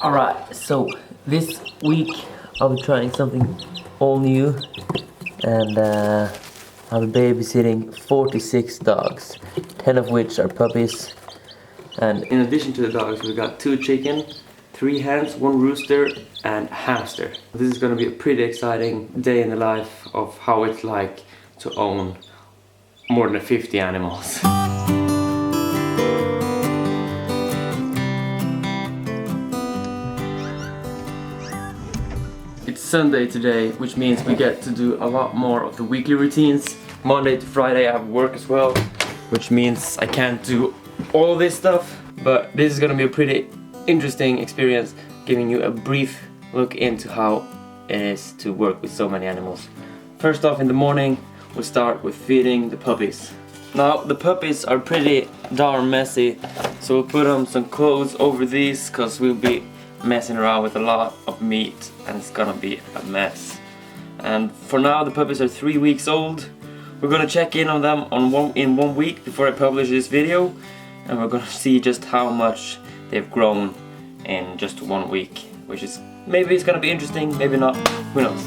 Alright, so this week I'll be trying something all new, and I'll be babysitting 46 dogs, 10 of which are puppies. And in addition to the dogs, we got 2 chicken, 3 hens, 1 rooster, and a hamster. This is going to be a pretty exciting day in the life of how it's like to own more than 50 animals. It's Sunday today, which means we get to do a lot more of the weekly routines. Monday to Friday I have work as well, which means I can't do all this stuff. But this is gonna be a pretty interesting experience, giving you a brief look into how it is to work with so many animals. First off, in the morning, we'll start with feeding the puppies. Now, the puppies are pretty darn messy, so we'll put on some clothes over these, because we'll be messing around with a lot of meat and it's gonna be a mess. And for now, the puppies are 3 weeks old. We're gonna check in on them in 1 week before I publish this video, and we're gonna see just how much they've grown in just 1 week, which is, maybe it's gonna be interesting, maybe not, who knows.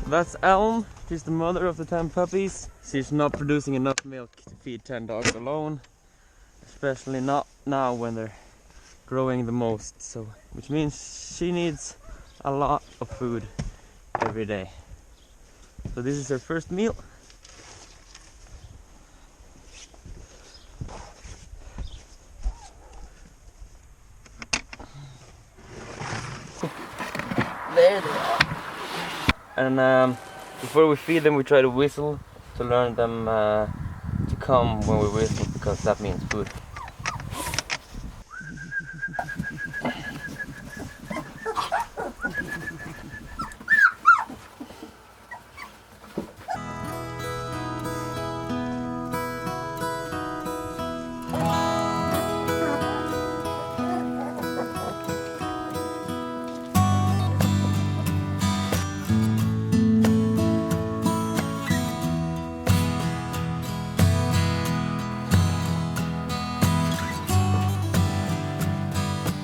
That's Elm. She's the mother of the 10 puppies. She's not producing enough milk to feed 10 dogs alone, especially not now when they're growing the most. So, which means she needs a lot of food every day. So this is her first meal. There they are. And before we feed them, we try to whistle to learn them to come when we whistle, because that means food.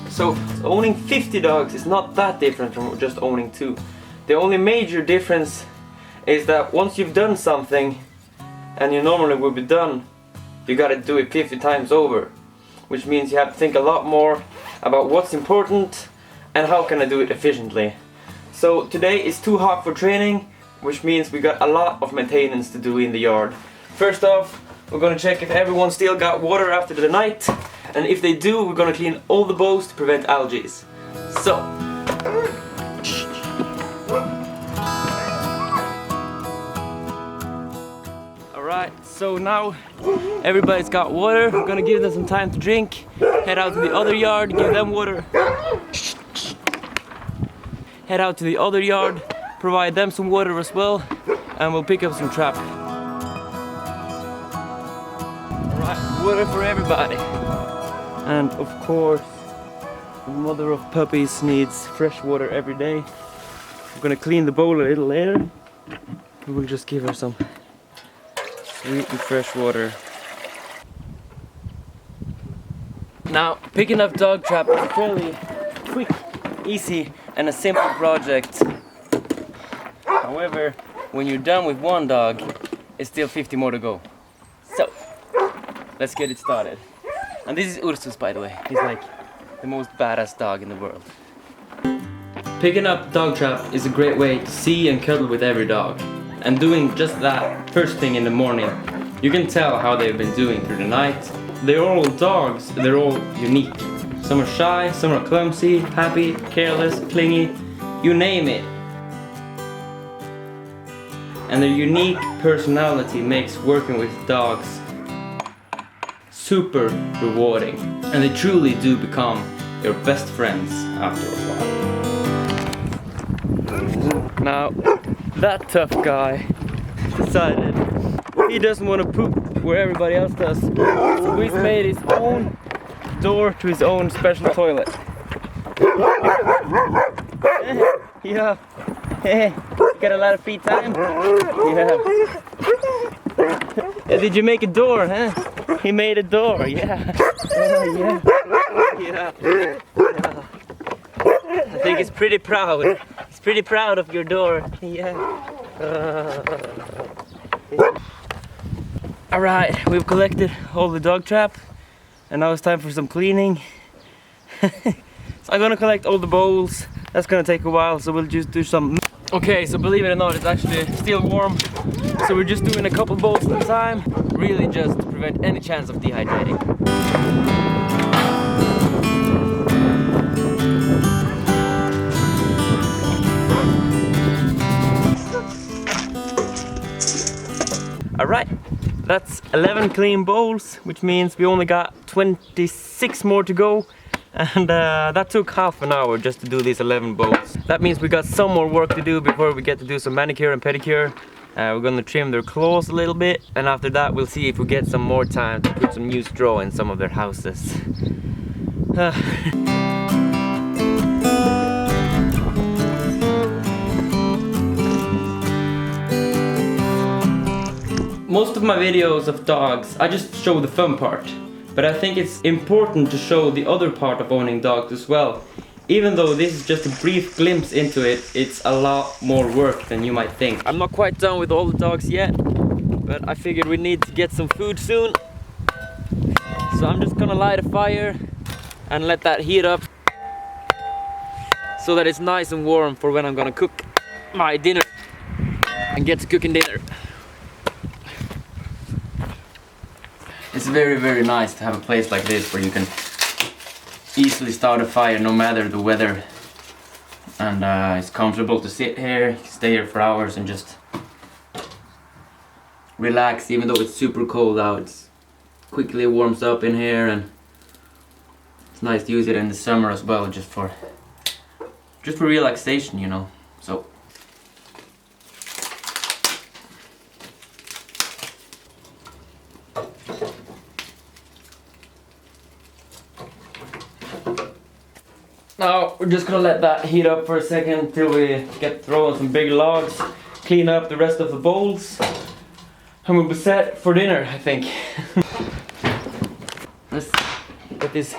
So owning 50 dogs is not that different from just owning 2. The only major difference is that once you've done something and you normally would be done, you gotta do it 50 times over, which means you have to think a lot more about what's important and how can I do it efficiently. So today is too hot for training, which means we got a lot of maintenance to do in the yard. First off, we're gonna check if everyone still got water after the night. And if they do, we're gonna clean all the bowls to prevent algae. So, alright, so now everybody's got water. We're gonna give them some time to drink. Head out to the other yard, give them water. Head out to the other yard, provide them some water as well, and we'll pick up some trap. Alright, water for everybody. And of course, the mother of puppies needs fresh water every day. We're gonna clean the bowl a little later. We'll just give her some sweet and fresh water. Now, picking up dog trap is a fairly quick, easy, and a simple project. However, when you're done with 1 dog, it's still 50 more to go. So, let's get it started. And this is Ursus, by the way. He's like the most badass dog in the world. Picking up dog trap is a great way to see and cuddle with every dog. And doing just that first thing in the morning, you can tell how they've been doing through the night. They're all dogs, they're all unique. Some are shy, some are clumsy, happy, careless, clingy, you name it. And their unique personality makes working with dogs super rewarding, and they truly do become your best friends after a while. Now, that tough guy decided he doesn't want to poop where everybody else does, so he's made his own door to his own special toilet. Yeah. Hey, you got a lot of free time? Yeah. Did you make a door, huh? He made a door, yeah. Yeah. Yeah. Yeah. I think he's pretty proud. He's pretty proud of your door. Yeah. Alright, we've collected all the dog trap. And now it's time for some cleaning. So I'm gonna collect all the bowls. That's gonna take a while, so we'll just do some. Okay, so believe it or not, it's actually still warm. So we're just doing a couple bowls at a time. Really just to prevent any chance of dehydrating. Alright, that's 11 clean bowls, which means we only got 26 more to go. And that took half an hour just to do these 11 bowls. That means we got some more work to do before we get to do some manicure and pedicure. We're gonna trim their claws a little bit, and after that we'll see if we get some more time to put some new straw in some of their houses. Most of my videos of dogs, I just show the fun part. But I think it's important to show the other part of owning dogs as well. Even though this is just a brief glimpse into it, it's a lot more work than you might think. I'm not quite done with all the dogs yet, but I figured we need to get some food soon. So I'm just gonna light a fire and let that heat up so that it's nice and warm for when I'm gonna cook my dinner and get to cooking dinner. It's very, very nice to have a place like this where you can easily start a fire no matter the weather. And it's comfortable to sit here, you can stay here for hours and just relax, even though it's super cold out. It quickly warms up in here, and it's nice to use it in the summer as well, just for relaxation, you know. So now we're just gonna let that heat up for a second till we get throwing some big logs, clean up the rest of the bowls, and we'll be set for dinner, I think. Let's get these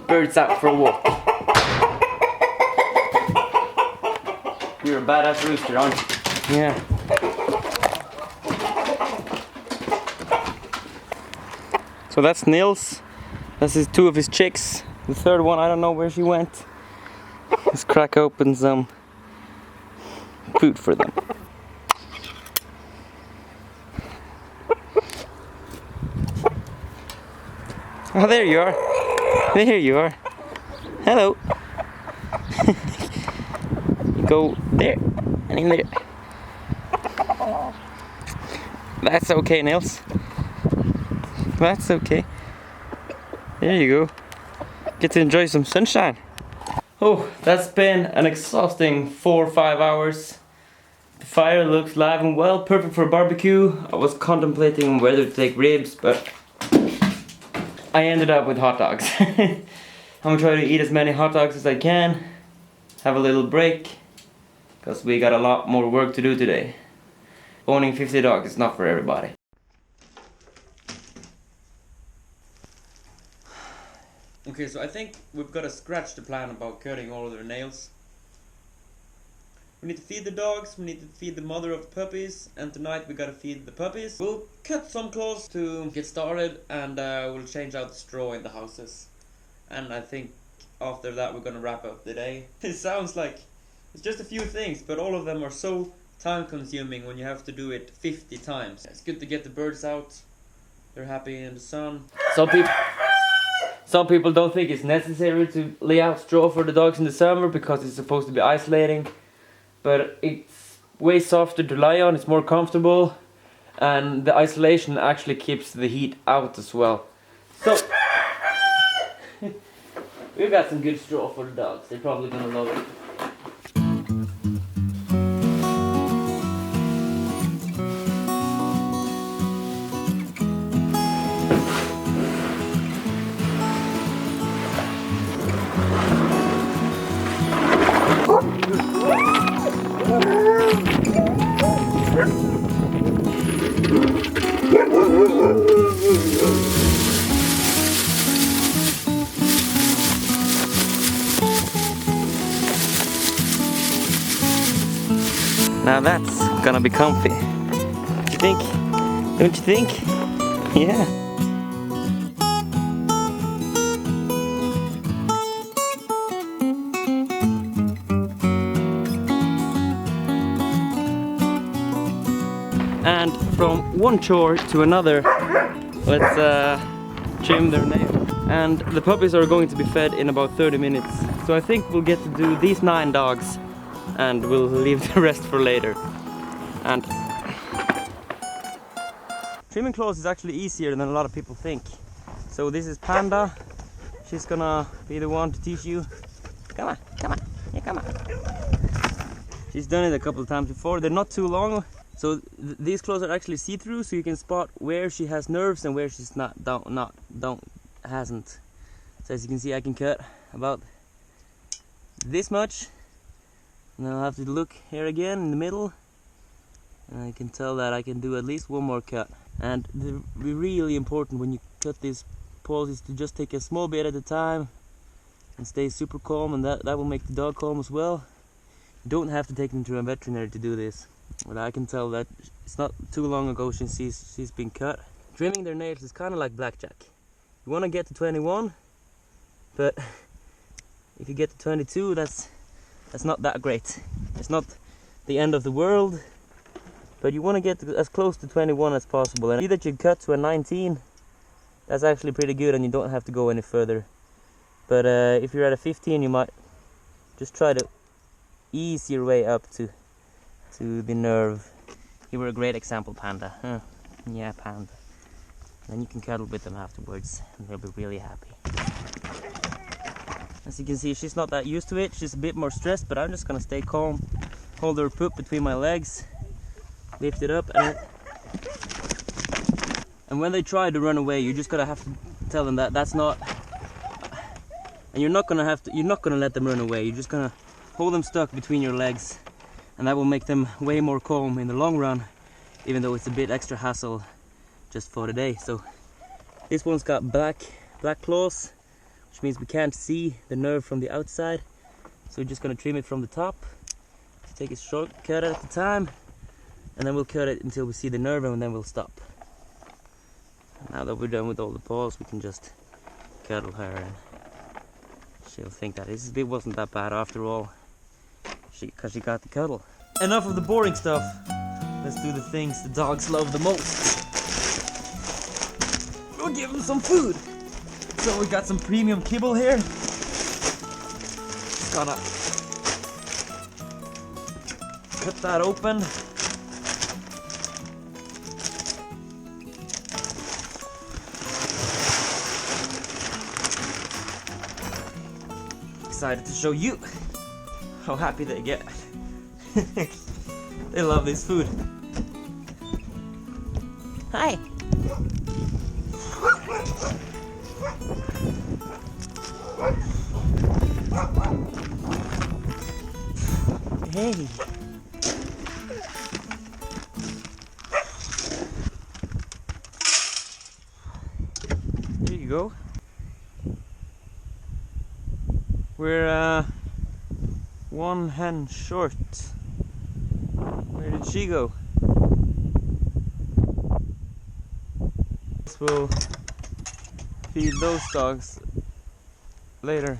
birds out for a walk. You're a badass rooster, aren't you? Yeah. So that's Nils. This is two of his chicks. The third one, I don't know where she went. Let's crack open some food for them. Oh, there you are. There you are. Hello. Go there and in there. That's okay, Nils. That's okay. There you go. Get to enjoy some sunshine. Oh, that's been an exhausting 4 or 5 hours. The fire looks live and well, perfect for a barbecue. I was contemplating whether to take ribs, but I ended up with hot dogs. I'm gonna try to eat as many hot dogs as I can. Have a little break, because we got a lot more work to do today. Owning 50 dogs is not for everybody. Okay, so I think we've got to scratch the plan about cutting all of their nails. We need to feed the dogs, we need to feed the mother of the puppies, and tonight we gotta feed the puppies. We'll cut some claws to get started, and we'll change out the straw in the houses. And I think after that we're gonna wrap up the day. It sounds like it's just a few things, but all of them are so time consuming when you have to do it 50 times. It's good to get the birds out. They're happy in the sun. Some people don't think it's necessary to lay out straw for the dogs in the summer because it's supposed to be isolating. But it's way softer to lie on, it's more comfortable, and the isolation actually keeps the heat out as well. So, we've got some good straw for the dogs, they're probably gonna love it. Now that's gonna be comfy. Don't you think? Don't you think? Yeah. And from one chore to another, let's trim their nails. And the puppies are going to be fed in about 30 minutes. So I think we'll get to do these 9 dogs and we'll leave the rest for later. And trimming claws is actually easier than a lot of people think. So this is Panda. She's gonna be the one to teach you. Come on, come on, yeah, come on. She's done it a couple of times before. They're not too long. So these claws are actually see-through, so you can spot where she has nerves and where she's hasn't. So as you can see, I can cut about this much, and I'll have to look here again in the middle, and I can tell that I can do at least one more cut. And the really important when you cut these paws is to just take a small bit at a time and stay super calm, and that will make the dog calm as well. You don't have to take them to a veterinary to do this. But I can tell that it's not too long ago since she's been cut. Trimming their nails is kind of like blackjack. You want to get to 21, but if you get to 22, that's not that great. It's not the end of the world, but you want to get as close to 21 as possible. And see that you cut to a 19, that's actually pretty good, and you don't have to go any further. But if you're at a 15, you might just try to ease your way up to the nerve. You were a great example, Panda. Huh? Yeah, Panda. Then you can cuddle with them afterwards, and they'll be really happy. As you can see, she's not that used to it. She's a bit more stressed, but I'm just gonna stay calm, hold her poop between my legs, lift it up, and when they try to run away, you just gotta have to tell them that that's not. And you're not gonna let them run away. You're just gonna hold them stuck between your legs. And that will make them way more calm in the long run, even though it's a bit extra hassle just for today. So this one's got black claws, which means we can't see the nerve from the outside. So we're just gonna trim it from the top. Take a short cut at a time, and then we'll cut it until we see the nerve, and then we'll stop. Now that we're done with all the paws, we can just cuddle her, and she'll think that this bit wasn't that bad after all. Because she got the cuddle. Enough of the boring stuff. Let's do the things the dogs love the most. We'll give them some food. So we got some premium kibble here. Just gotta cut that open. Excited to show you how happy they get. They love this food. Hi. Hey. There you go. We're one hen short. Where did she go? We'll feed those dogs later.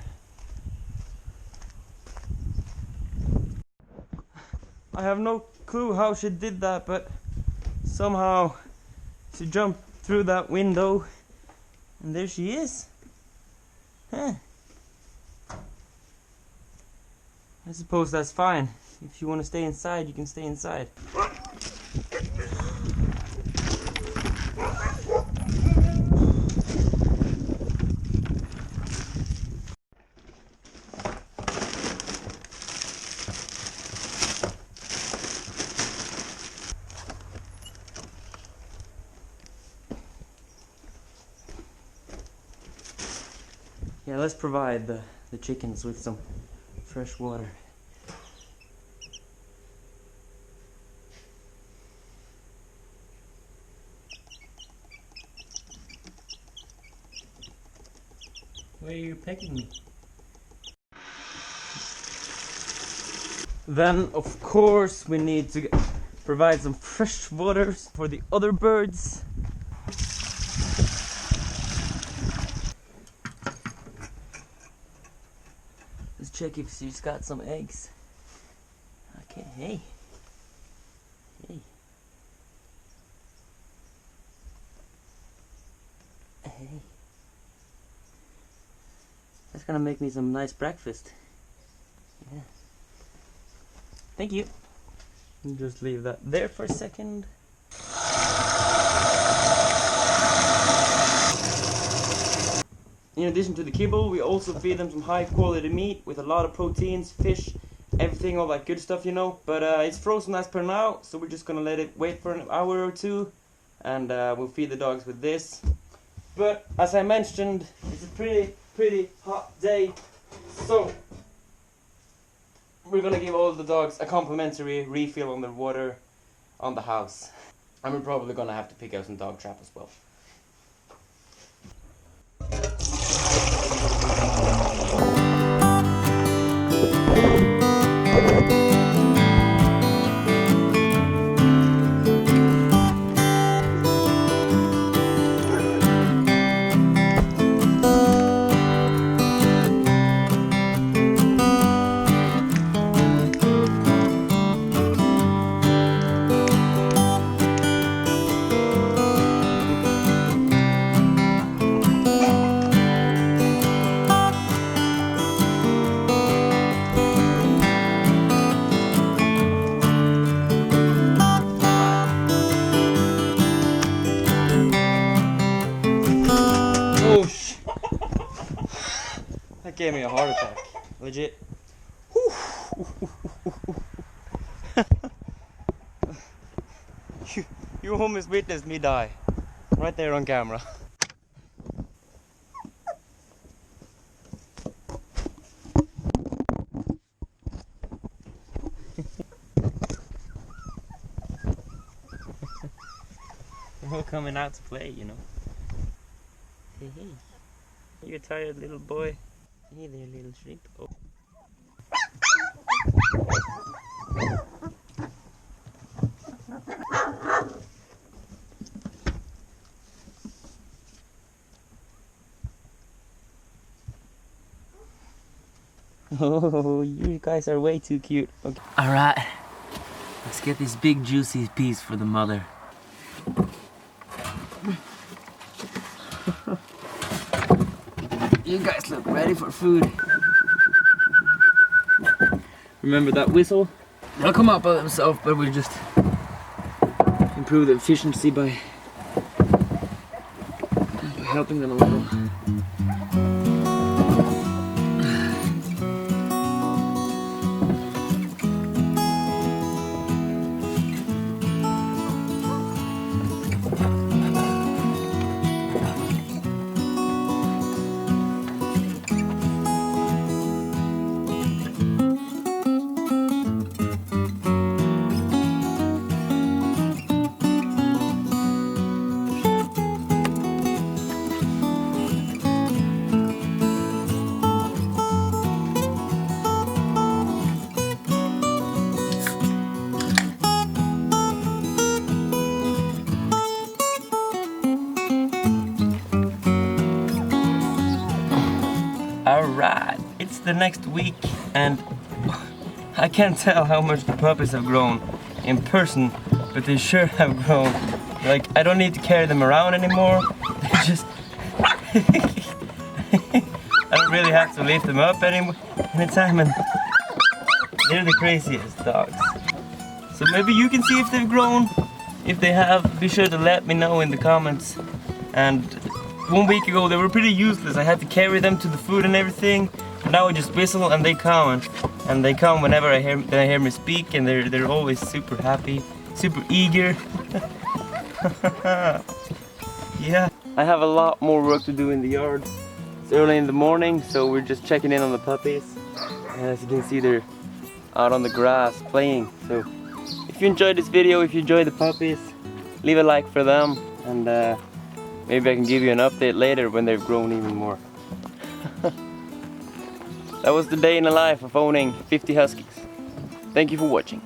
I have no clue how she did that, but somehow she jumped through that window and there she is. Huh. I suppose that's fine. If you want to stay inside, you can stay inside. Yeah, let's provide the chickens with some fresh water. Why are you pecking me? Then of course we need to provide some fresh water for the other birds. Let's check if she's got some eggs. Okay, hey. Hey. Hey. That's gonna make me some nice breakfast. Yeah. Thank you. Just leave that there for a second. In addition to the kibble, we also feed them some high quality meat with a lot of proteins, fish, everything, all that good stuff, you know. But it's frozen as per now, so we're just gonna let it wait for an hour or two, and we'll feed the dogs with this. But as I mentioned, it's a pretty hot day, so we're gonna give all the dogs a complimentary refill on their water on the house. And we're probably gonna have to pick out some dog trap as well. That gave me a heart attack, legit. You almost witnessed me die, right there on camera. They're all coming out to play, you know. Hey, hey. You tired, little boy? Hey there, little shrimp. Oh. Oh, you guys are way too cute. Okay. Alright, let's get these big juicy peas for the mother. You guys look ready for food. Remember that whistle? They'll come up by themselves, but we'll just improve the efficiency by helping them a little. Alright, it's the next week and I can't tell how much the puppies have grown in person, but they sure have grown. Like, I don't need to carry them around anymore. They just... I don't really have to lift them up anytime, and they're the craziest dogs. So maybe you can see if they've grown. If they have, be sure to let me know in the comments. And 1 week ago they were pretty useless. I had to carry them to the food and everything. But now I just whistle and they come, and they come whenever they hear me speak, and they're always super happy, super eager. Yeah. I have a lot more work to do in the yard. It's early in the morning, so we're just checking in on the puppies. And as you can see, they're out on the grass playing. So if you enjoyed this video, if you enjoyed the puppies, leave a like for them, and maybe I can give you an update later when they've grown even more. That was the day in the life of owning 50 huskies. Thank you for watching.